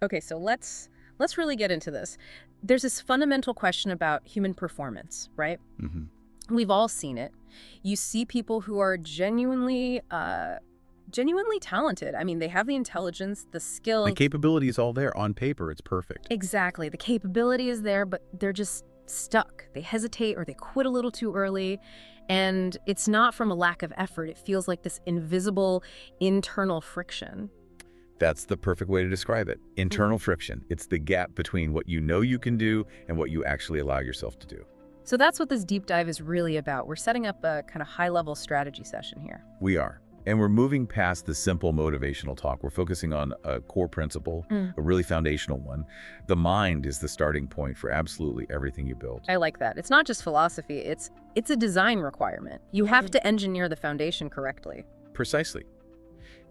Okay, so let's really get into this. There's this fundamental question about human performance, right? Hmm. We've all seen it. You see people who are genuinely talented. I mean, they have the intelligence, the The skill. capability is all there. On paper, it's perfect. Exactly. The capability is there, but they're just stuck. They hesitate or they quit a little too early. And it's not from a lack of effort. It feels like this invisible internal friction. That's the perfect way to describe it. Internal friction. It's the gap between what you know you can do and what you actually allow yourself to do. So that's what this deep dive is really about. We're setting up a kind of high-level strategy session here. We are. And we're moving past the simple motivational talk. We're focusing on a core principle, a really foundational one. The mind is the starting point for absolutely everything you build. I like that. It's not just philosophy, it's a design requirement. You have to engineer the foundation correctly. Precisely.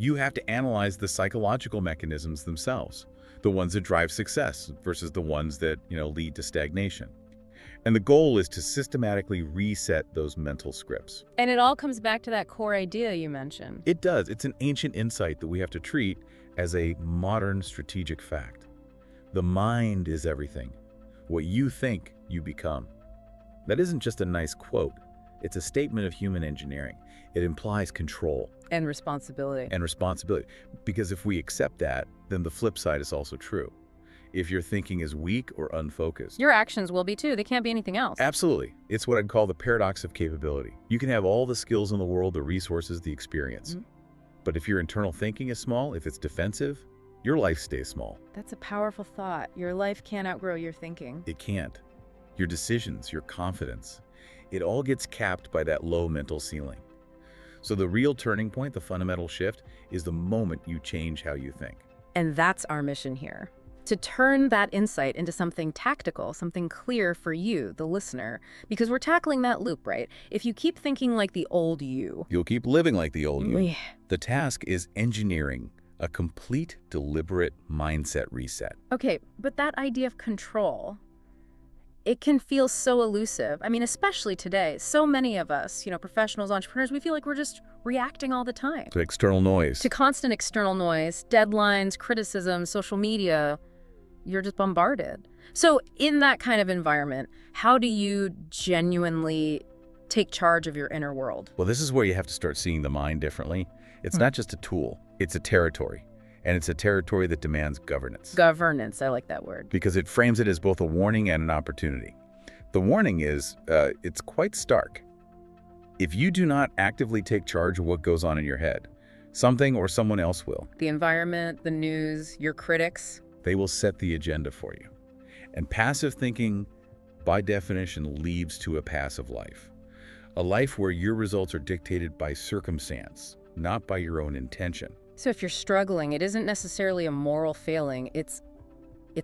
You have to analyze the psychological mechanisms themselves, the ones that drive success versus the ones that, lead to stagnation. And the goal is to systematically reset those mental scripts. And it all comes back to that core idea you mentioned. It does. It's an ancient insight that we have to treat as a modern strategic fact. The mind is everything. What you think, you become. That isn't just a nice quote. It's a statement of human engineering. It implies control And responsibility. and responsibility. Because if we accept that, then the flip side is also true. If your thinking is weak or unfocused. Your actions will be too. They can't be anything else. Absolutely. It's what I'd call the paradox of capability. You can have all the skills in the world, the resources, the experience. But if your internal thinking is small, if it's defensive, your life stays small. That's a powerful thought. Your life can't outgrow your thinking. It can't. Your decisions, your confidence, it all gets capped by that low mental ceiling. So the real turning point, the fundamental shift, is the moment you change how you think. And that's our mission here. To turn that insight into something tactical, something clear for you, the listener. Because we're tackling that loop, right? If you keep thinking like the old you. You'll keep living like the old you. Yeah. The task is engineering a complete, deliberate mindset reset. Okay, but that idea of control, it can feel so elusive. I mean, especially today. So many of us, professionals, entrepreneurs, we feel like we're just reacting all the time. To external noise. To constant external noise, deadlines, criticism, social media. You're just bombarded. So in that kind of environment, how do you genuinely take charge of your inner world? Well, this is where you have to start seeing the mind differently. It's not just a tool, it's a territory. And it's a territory that demands governance. Governance, I like that word. Because it frames it as both a warning and an opportunity. The warning is, it's quite stark. If you do not actively take charge of what goes on in your head, something or someone else will. The environment, the news, your critics. They will set the agenda for you. And passive thinking, by definition, leads to a passive life. A life where your results are dictated by circumstance, not by your own intention. So if you're struggling, it isn't necessarily a moral failing. It's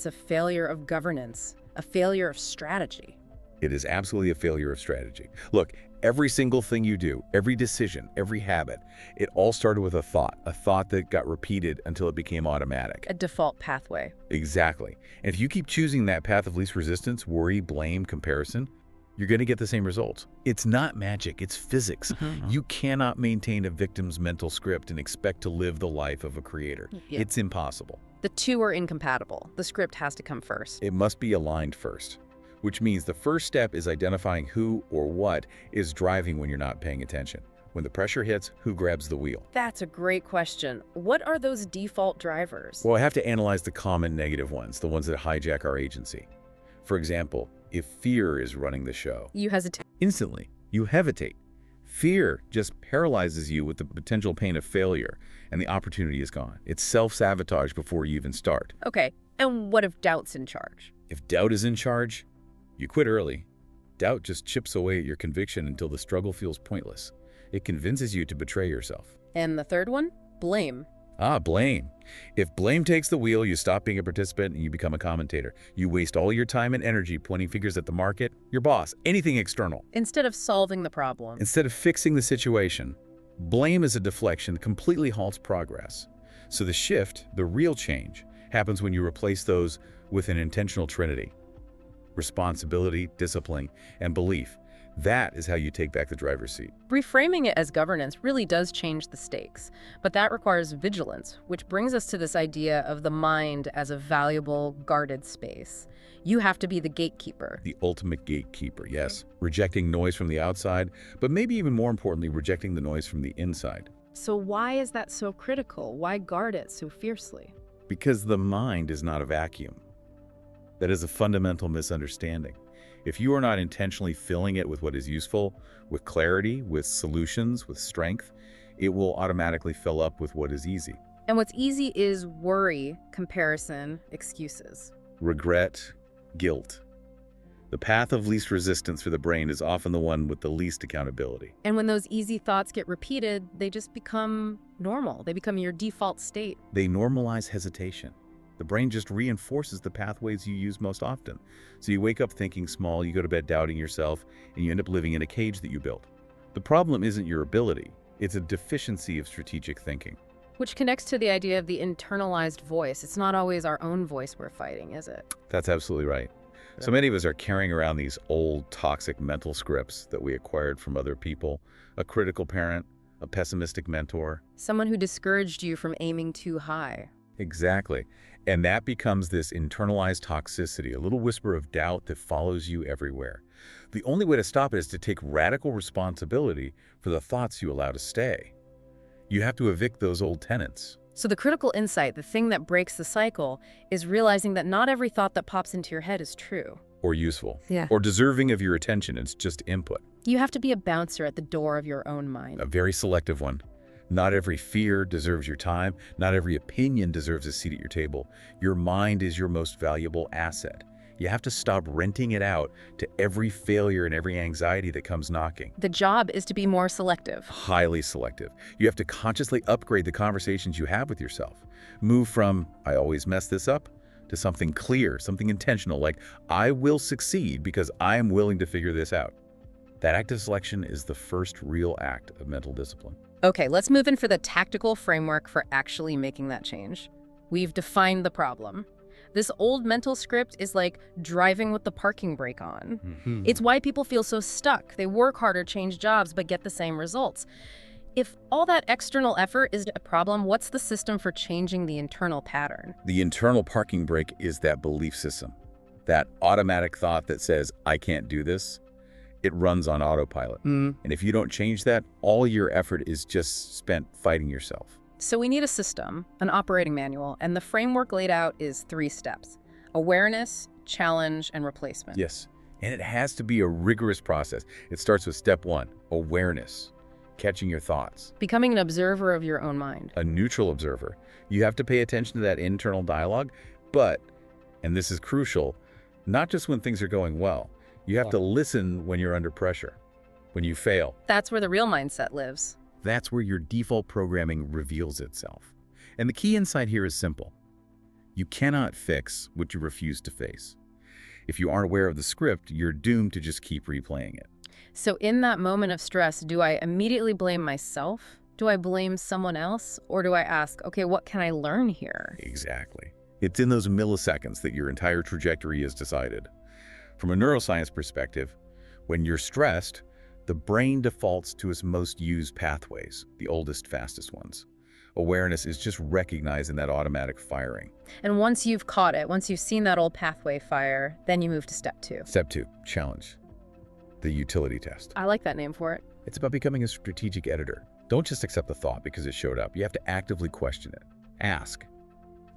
a failure of governance, a failure of strategy. It is absolutely a failure of strategy. Look, every single thing you do, every decision, every habit, it all started with a thought that got repeated until it became automatic. A default pathway. Exactly. And if you keep choosing that path of least resistance, worry, blame, comparison, you're going to get the same results. It's not magic, it's physics. You cannot maintain a victim's mental script and expect to live the life of a creator. Yeah. It's impossible. The two are incompatible. The script has to come first. It must be aligned first, which means the first step is identifying who or what is driving when you're not paying attention. When the pressure hits, who grabs the wheel? That's a great question. What are those default drivers? Well, I have to analyze the common negative ones, the ones that hijack our agency. For example, if fear is running the show, You hesitate. instantly you hesitate. Fear just paralyzes you with the potential pain of failure, and the opportunity is gone. It's self-sabotage before you even start. Okay, and what if doubt's in charge? If doubt is in charge, you quit early. Doubt just chips away at your conviction until the struggle feels pointless. It convinces you to betray yourself. And the third one? Blame. Blame. If blame takes the wheel, you stop being a participant and you become a commentator. You waste all your time and energy pointing fingers at the market, your boss, anything external. Instead of solving the problem. Instead of fixing the situation, blame as a deflection completely halts progress. So the shift, the real change, happens when you replace those with an intentional trinity. Responsibility, discipline, and belief. That is how you take back the driver's seat. Reframing it as governance really does change the stakes, but that requires vigilance, which brings us to this idea of the mind as a valuable, guarded space. You have to be the gatekeeper. The ultimate gatekeeper, yes. Rejecting noise from the outside, but maybe even more importantly, rejecting the noise from the inside. So why is that so critical? Why guard it so fiercely? Because the mind is not a vacuum. That is a fundamental misunderstanding. If you are not intentionally filling it with what is useful, with clarity, with solutions, with strength, it will automatically fill up with what is easy. And what's easy is worry, comparison, excuses. Regret, guilt. The path of least resistance for the brain is often the one with the least accountability. And when those easy thoughts get repeated, they just become normal. They become your default state. They normalize hesitation. The brain just reinforces the pathways you use most often. So you wake up thinking small, you go to bed doubting yourself, and you end up living in a cage that you built. The problem isn't your ability, it's a deficiency of strategic thinking. Which connects to the idea of the internalized voice. It's not always our own voice we're fighting, is it? That's absolutely right. So many of us are carrying around these old, toxic mental scripts that we acquired from other people, a critical parent, a pessimistic mentor. Someone who discouraged you from aiming too high. Exactly. And that becomes this internalized toxicity, a little whisper of doubt that follows you everywhere. The only way to stop it is to take radical responsibility for the thoughts you allow to stay. You have to evict those old tenets. So the critical insight, the thing that breaks the cycle, is realizing that not every thought that pops into your head is true. Or useful. Yeah. Or deserving of your attention. It's just input. You have to be a bouncer at the door of your own mind. A very selective one. Not every fear deserves your time. Not every opinion deserves a seat at your table. Your mind is your most valuable asset. You have to stop renting it out to every failure and every anxiety that comes knocking. The job is to be more selective. Highly selective. You have to consciously upgrade the conversations you have with yourself. Move from, I always mess this up, to something clear, something intentional, like, I will succeed because I am willing to figure this out. That active selection is the first real act of mental discipline. Okay, let's move in for the tactical framework for actually making that change. We've defined the problem. This old mental script is like driving with the parking brake on. It's why people feel so stuck. They work harder, change jobs, but get the same results. If all that external effort is a problem, what's the system for changing the internal pattern? The internal parking brake is that belief system, that automatic thought that says, I can't do this. It runs on autopilot. And if you don't change that, all your effort is just spent fighting yourself. So we need a system, an operating manual, and the framework laid out is 3 steps: awareness, challenge, and replacement. Yes, and it has to be a rigorous process. It starts with step 1, awareness, catching your thoughts. Becoming an observer of your own mind. A neutral observer. You have to pay attention to that internal dialogue, but, and this is crucial, not just when things are going well. You have to listen when you're under pressure, when you fail. That's where the real mindset lives. That's where your default programming reveals itself. And the key insight here is simple. You cannot fix what you refuse to face. If you aren't aware of the script, you're doomed to just keep replaying it. So in that moment of stress, do I immediately blame myself? Do I blame someone else? Or do I ask, okay, what can I learn here? Exactly. It's in those milliseconds that your entire trajectory is decided. From a neuroscience perspective, when you're stressed, the brain defaults to its most used pathways, the oldest, fastest ones. Awareness is just recognizing that automatic firing. And once you've caught it, once you've seen that old pathway fire, then you move to step 2. Step 2, challenge. The utility test. I like that name for it. It's about becoming a strategic editor. Don't just accept the thought because it showed up. You have to actively question it. Ask,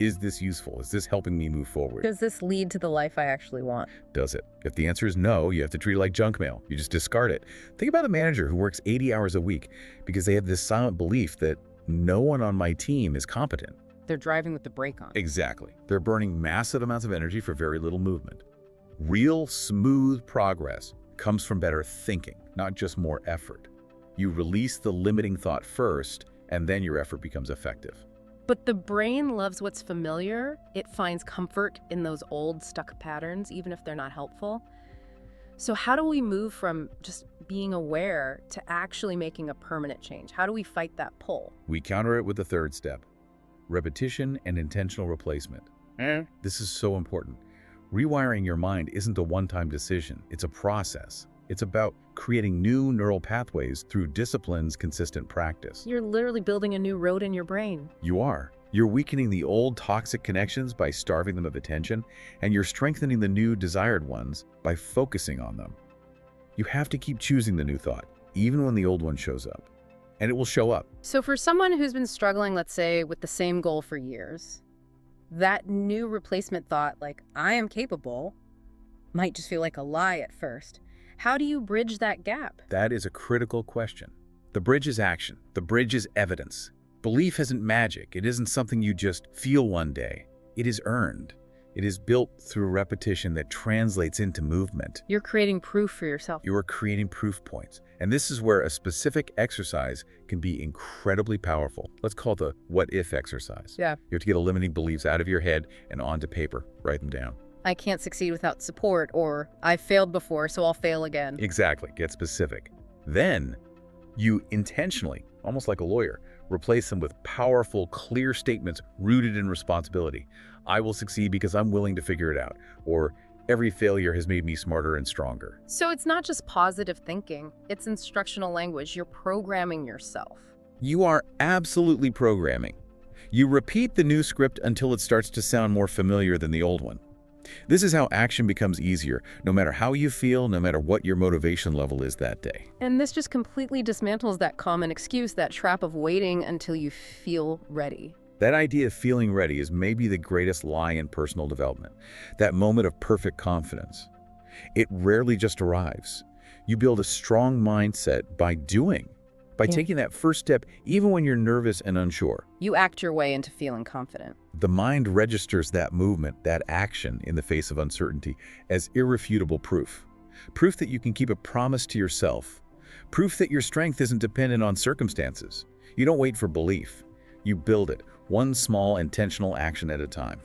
is this useful? Is this helping me move forward? Does this lead to the life I actually want? Does it? If the answer is no, you have to treat it like junk mail. You just discard it. Think about a manager who works 80 hours a week because they have this silent belief that no one on my team is competent. They're driving with the brake on. Exactly. They're burning massive amounts of energy for very little movement. Real smooth progress comes from better thinking, not just more effort. You release the limiting thought first, and then your effort becomes effective. But the brain loves what's familiar. It finds comfort in those old stuck patterns, even if they're not helpful. So how do we move from just being aware to actually making a permanent change? How do we fight that pull? We counter it with the 3rd step, repetition and intentional replacement. This is so important. Rewiring your mind isn't a one-time decision. It's a process. It's about creating new neural pathways through discipline's consistent practice. You're literally building a new road in your brain. You are. You're weakening the old toxic connections by starving them of attention, and you're strengthening the new desired ones by focusing on them. You have to keep choosing the new thought, even when the old one shows up. And it will show up. So for someone who's been struggling, let's say, with the same goal for years, that new replacement thought, like, I am capable, might just feel like a lie at first. How do you bridge that gap? That is a critical question. The bridge is action. The bridge is evidence. Belief isn't magic. It isn't something you just feel one day. It is earned. It is built through repetition that translates into movement. You're creating proof for yourself. You are creating proof points. And this is where a specific exercise can be incredibly powerful. Let's call it the what-if exercise. Yeah. You have to get limiting beliefs out of your head and onto paper. Write them down. I can't succeed without support, or I failed before, so I'll fail again. Exactly. Get specific. Then you intentionally, almost like a lawyer, replace them with powerful, clear statements rooted in responsibility. I will succeed because I'm willing to figure it out. Or every failure has made me smarter and stronger. So it's not just positive thinking, it's instructional language. You're programming yourself. You are absolutely programming. You repeat the new script until it starts to sound more familiar than the old one. This is how action becomes easier, no matter how you feel, no matter what your motivation level is that day. And this just completely dismantles that common excuse, that trap of waiting until you feel ready. That idea of feeling ready is maybe the greatest lie in personal development, that moment of perfect confidence. It rarely just arrives. You build a strong mindset by doing, by taking that first step even when you're nervous and unsure. You act your way into feeling confident. The mind registers that movement, that action in the face of uncertainty as irrefutable proof. Proof that you can keep a promise to yourself. Proof that your strength isn't dependent on circumstances. You don't wait for belief. You build it, one small intentional action at a time.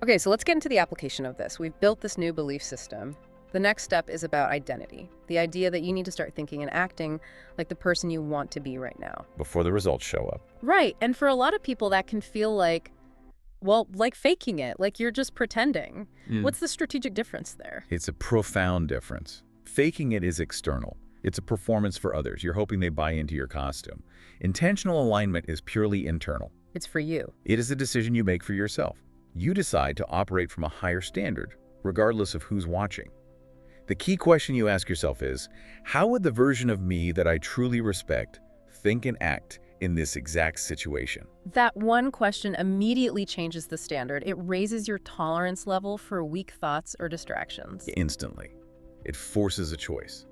Okay, so let's get into the application of this. We've built this new belief system. The next step is about identity. The idea that you need to start thinking and acting like the person you want to be right now. Before the results show up. Right, and for a lot of people that can feel like, well, like faking it, like you're just pretending. What's the strategic difference there? It's a profound difference. Faking it is external. It's a performance for others. You're hoping they buy into your costume. Intentional alignment is purely internal. It's for you. It is a decision you make for yourself. You decide to operate from a higher standard, regardless of who's watching. The key question you ask yourself is, how would the version of me that I truly respect think and act in this exact situation? That one question immediately changes the standard. It raises your tolerance level for weak thoughts or distractions. Instantly. It forces a choice.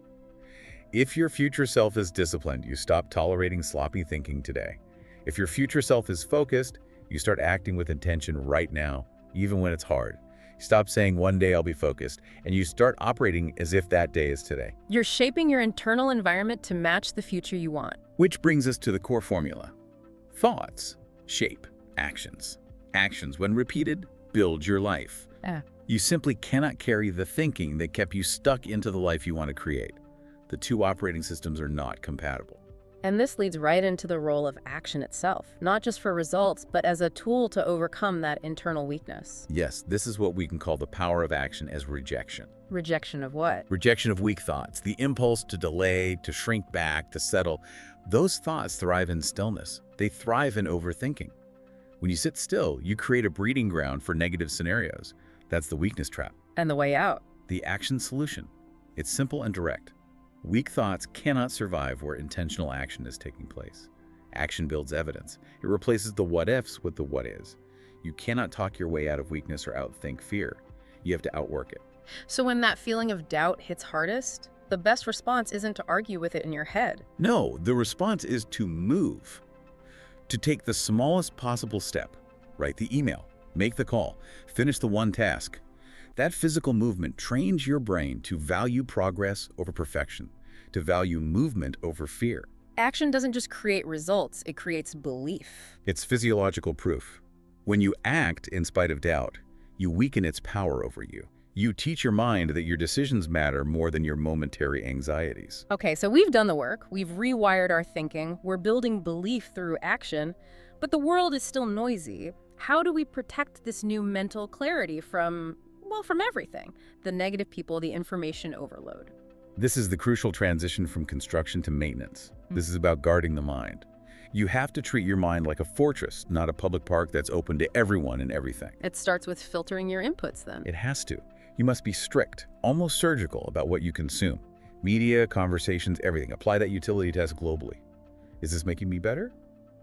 If your future self is disciplined, you stop tolerating sloppy thinking today. If your future self is focused, you start acting with intention right now, even when it's hard. Stop saying one day I'll be focused, and you start operating as if that day is today. You're shaping your internal environment to match the future you want. Which brings us to the core formula. Thoughts shape actions. Actions, when repeated, build your life. You simply cannot carry the thinking that kept you stuck into the life you want to create. The two operating systems are not compatible. And this leads right into the role of action itself, not just for results, but as a tool to overcome that internal weakness. Yes, this is what we can call the power of action as rejection. Rejection of what? Rejection of weak thoughts, the impulse to delay, to shrink back, to settle. Those thoughts thrive in stillness. They thrive in overthinking. When you sit still, you create a breeding ground for negative scenarios. That's the weakness trap. And the way out. The action solution. It's simple and direct. Weak thoughts cannot survive where intentional action is taking place. Action builds evidence. It replaces the what-ifs with the what-is. You cannot talk your way out of weakness or outthink fear. You have to outwork it. So when that feeling of doubt hits hardest, the best response isn't to argue with it in your head. No, the response is to move. To take the smallest possible step. Write the email, make the call, finish the one task. That physical movement trains your brain to value progress over perfection, to value movement over fear. Action doesn't just create results, it creates belief. It's physiological proof. When you act in spite of doubt, you weaken its power over you. You teach your mind that your decisions matter more than your momentary anxieties. Okay, so we've done the work. We've rewired our thinking. We're building belief through action, but the world is still noisy. How do we protect this new mental clarity from everything? The negative people, the information overload. This is the crucial transition from construction to maintenance. This is about guarding the mind. You have to treat your mind like a fortress, not a public park that's open to everyone and everything. It starts with filtering your inputs then. It has to. You must be strict, almost surgical about what you consume. Media, conversations, everything. Apply that utility test globally. Is this making me better?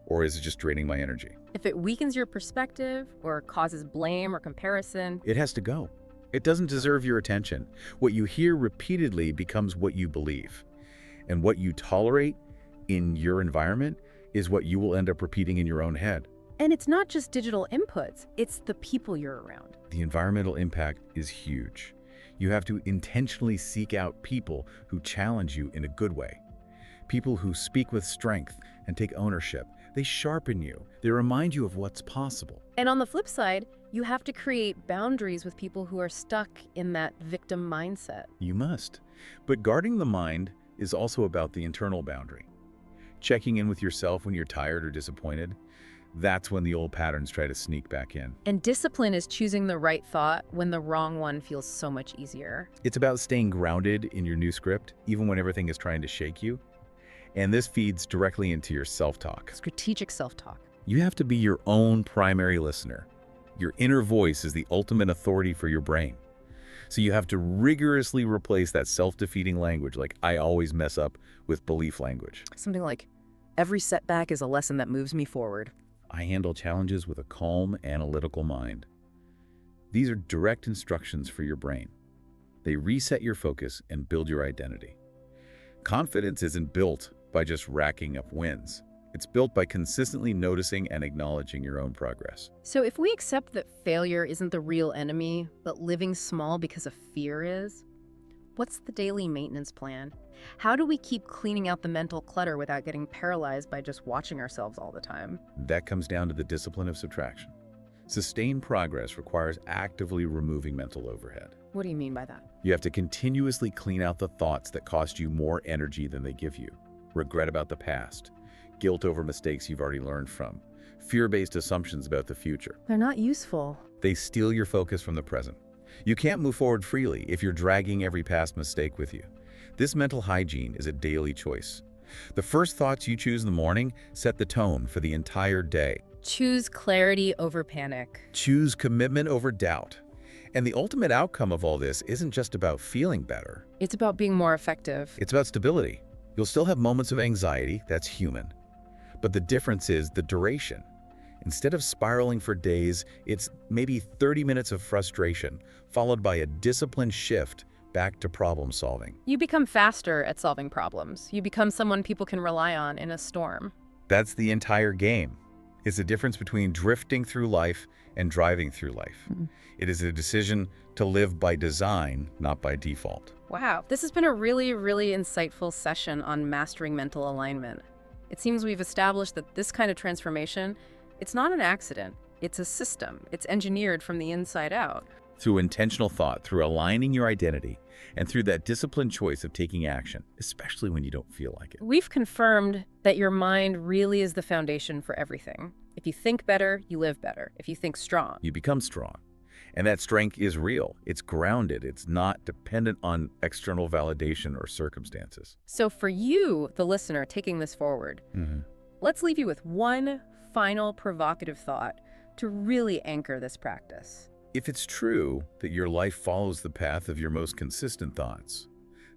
Or is it just draining my energy? If it weakens your perspective or causes blame or comparison, It has to go. It doesn't deserve your attention. What you hear repeatedly becomes what you believe. And what you tolerate in your environment is what you will end up repeating in your own head. and it's not just digital inputs, it's the people you're around. The environmental impact is huge. You have to intentionally seek out people who challenge you in a good way. People who speak with strength and take ownership. They sharpen you. They remind you of what's possible. And on the flip side, you have to create boundaries with people who are stuck in that victim mindset. You must. But guarding the mind is also about the internal boundary. Checking in with yourself when you're tired or disappointed, that's when the old patterns try to sneak back in. And discipline is choosing the right thought when the wrong one feels so much easier. It's about staying grounded in your new script, even when everything is trying to shake you. And this feeds directly into your self-talk. Strategic self-talk. You have to be your own primary listener. Your inner voice is the ultimate authority for your brain. So you have to rigorously replace that self-defeating language like "I always mess up" with belief language. Something like, every setback is a lesson that moves me forward. I handle challenges with a calm, analytical mind. These are direct instructions for your brain. They reset your focus and build your identity. Confidence isn't built by just racking up wins. It's built by consistently noticing and acknowledging your own progress. So if we accept that failure isn't the real enemy, but living small because of fear is, what's the daily maintenance plan? How do we keep cleaning out the mental clutter without getting paralyzed by just watching ourselves all the time? That comes down to the discipline of subtraction. Sustained progress requires actively removing mental overhead. What do you mean by that? You have to continuously clean out the thoughts that cost you more energy than they give you. Regret about the past, guilt over mistakes you've already learned from, fear-based assumptions about the future. They're not useful. They steal your focus from the present. You can't move forward freely if you're dragging every past mistake with you. This mental hygiene is a daily choice. The first thoughts you choose in the morning set the tone for the entire day. Choose clarity over panic. Choose commitment over doubt. And the ultimate outcome of all this isn't just about feeling better. It's about being more effective. It's about stability. You'll still have moments of anxiety, that's human. But the difference is the duration. Instead of spiraling for days, it's maybe 30 minutes of frustration, followed by a disciplined shift back to problem solving. You become faster at solving problems. You become someone people can rely on in a storm. That's the entire game. It's the difference between drifting through life and driving through life. It is a decision to live by design, not by default. Wow, this has been a really, really insightful session on mastering mental alignment. It seems we've established that this kind of transformation, it's not an accident. It's a system. It's engineered from the inside out. Through intentional thought, through aligning your identity, and through that disciplined choice of taking action, especially when you don't feel like it. We've confirmed that your mind really is the foundation for everything. If you think better, you live better. If you think strong, You become strong. And that strength is real. It's grounded. It's not dependent on external validation or circumstances. So for you, the listener, taking this forward, let's leave you with one final provocative thought to really anchor this practice. If it's true that your life follows the path of your most consistent thoughts,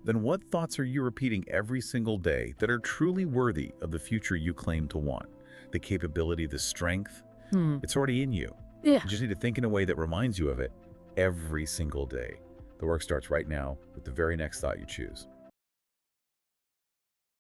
then what thoughts are you repeating every single day that are truly worthy of the future you claim to want? The capability, the strength, it's already in you. Yeah. You just need to think in a way that reminds you of it every single day. The work starts right now with the very next thought you choose.